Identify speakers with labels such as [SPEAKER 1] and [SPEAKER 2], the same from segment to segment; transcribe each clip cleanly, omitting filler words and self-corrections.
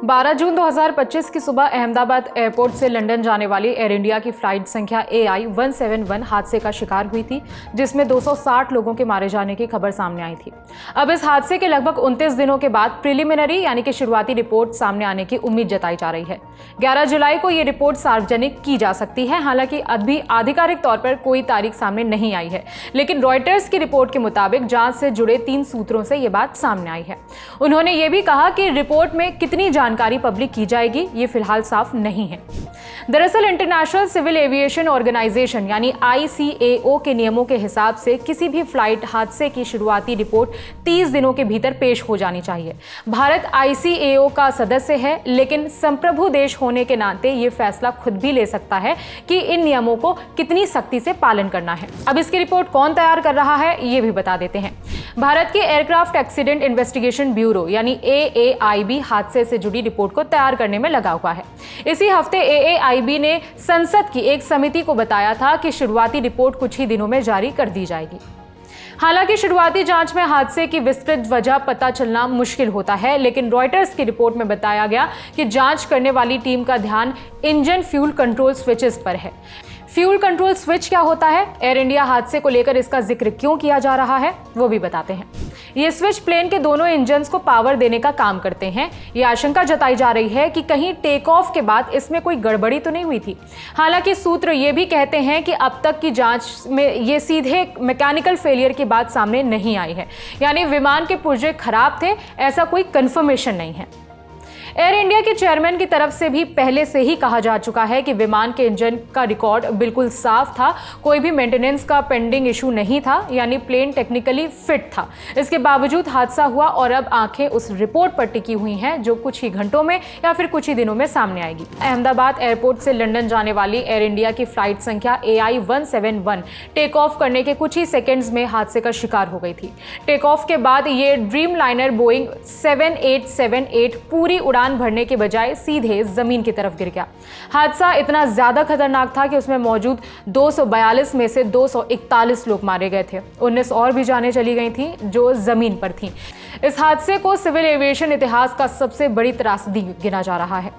[SPEAKER 1] 12 जून 2025 की सुबह अहमदाबाद एयरपोर्ट से लंदन जाने वाली एयर इंडिया की फ्लाइट संख्या AI 171 हादसे का शिकार हुई थी, जिसमें 260 लोगों के मारे जाने की खबर सामने आई थी। अब इस हादसे के लगभग 29 दिनों के बाद प्रिलिमिनरी यानी कि शुरुआती रिपोर्ट सामने आने की उम्मीद जताई जा रही है। 11 जुलाई को ये रिपोर्ट सार्वजनिक की जा सकती है। हालांकि अभी आधिकारिक तौर पर कोई तारीख सामने नहीं आई है, लेकिन रॉयटर्स की रिपोर्ट के मुताबिक जांच से जुड़े 3 सूत्रों से ये बात सामने आई है। उन्होंने ये भी कहा कि रिपोर्ट में कितनी जानकारी पब्लिक की जाएगी ये फिलहाल साफ नहीं है। दरअसल इंटरनेशनल सिविल एविएशन ऑर्गेनाइजेशन यानी ICAO के नियमों के हिसाब से किसी भी फ्लाइट हादसे की शुरुआती रिपोर्ट 30 दिनों के भीतर पेश हो जानी चाहिए। भारत ICAO का सदस्य है, लेकिन संप्रभु देश होने के नाते ये फैसला खुद भी ले सकता है कि इन नियमों को कितनी सख्ती से पालन करना है। अब इसकी रिपोर्ट कौन तैयार कर रहा है ये भी बता देते हैं। भारत के एयरक्राफ्ट एक्सीडेंट इन्वेस्टिगेशन ब्यूरो यानी AAIB हादसे से जुड़ी रिपोर्ट को तैयार करने में लगा हुआ है। इसी हफ्ते AAIB ने संसद की एक समिति को बताया था कि शुरुआती रिपोर्ट कुछ ही दिनों में जारी कर दी जाएगी। हालांकि शुरुआती जांच में हादसे की विस्तृत वजह पता चलना मुश्किल होता है, लेकिन रॉयटर्स की रिपोर्ट में बताया गया कि जांच करने वाली टीम का ध्यान इंजन फ्यूल कंट्रोल स्विचेस पर है। फ्यूल कंट्रोल स्विच क्या होता है, एयर इंडिया हादसे को लेकर इसका जिक्र क्यों किया जा रहा है, वो भी बताते हैं। ये स्विच प्लेन के दोनों इंजन्स को पावर देने का काम करते हैं। ये आशंका जताई जा रही है कि कहीं टेक ऑफ के बाद इसमें कोई गड़बड़ी तो नहीं हुई थी। हालांकि सूत्र ये भी कहते हैं कि अब तक की जांच में ये सीधे मैकेनिकल फेलियर की बात सामने नहीं आई है, यानी विमान के पुर्जे खराब थे, ऐसा कोई कंफर्मेशन नहीं है। एयर इंडिया के चेयरमैन की तरफ से भी पहले से ही कहा जा चुका है कि विमान के इंजन का रिकॉर्ड बिल्कुल साफ था, कोई भी मेंटेनेंस का पेंडिंग इशू नहीं था, यानी प्लेन टेक्निकली फिट था। इसके बावजूद हादसा हुआ और अब आंखें उस रिपोर्ट पर टिकी हुई हैं जो कुछ ही घंटों में या फिर कुछ ही दिनों में सामने आएगी। अहमदाबाद एयरपोर्ट से लंदन जाने वाली एयर इंडिया की फ्लाइट संख्या AI 171 टेक ऑफ करने के कुछ ही सेकेंड्स में हादसे का शिकार हो गई थी। टेक ऑफ के बाद ये ड्रीम लाइनर बोइंग 7878 पूरी उड़ान भरने के बजाय सीधे जमीन की तरफ गिर गया। हादसा इतना ज्यादा खतरनाक था कि उसमें मौजूद 242 में से 241 लोग मारे गए थे। 19 और भी जानें चली गई थी जो जमीन पर थीं। इस हादसे को सिविल एविएशन इतिहास का सबसे बड़ी त्रासदी गिना जा रहा है।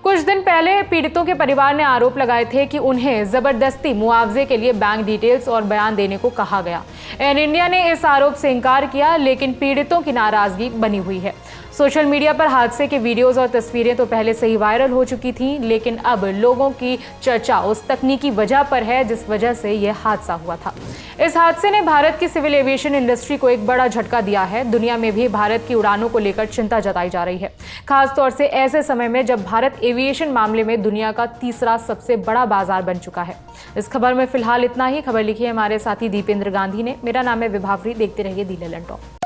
[SPEAKER 1] कुछ दिन पहले पीड़ितों के परिवार ने आरोप लगाए थे कि उन्हें जबरदस्ती मुआवजे के लिए बैंक डिटेल्स और बयान देने को कहा गया। एयर इंडिया ने इस आरोप से इनकार किया, लेकिन पीड़ितों की नाराजगी बनी हुई है। सोशल मीडिया पर हादसे के वीडियोस और तस्वीरें तो पहले से ही वायरल हो चुकी थीं, लेकिन अब लोगों की चर्चा उस तकनीकी वजह पर है जिस वजह से यह हादसा हुआ था। इस हादसे ने भारत की सिविल एविएशन इंडस्ट्री को एक बड़ा झटका दिया है। दुनिया में भी भारत की उड़ानों को लेकर चिंता जताई जा रही है, खासतौर से ऐसे समय में जब भारत एविएशन मामले में दुनिया का तीसरा सबसे बड़ा बाजार बन चुका है। इस खबर में फिलहाल इतना ही। खबर लिखी है हमारे साथी दीपेंद्र गांधी ने। मेरा नाम है विभावरी। देखते रहिए दी ललन टॉप।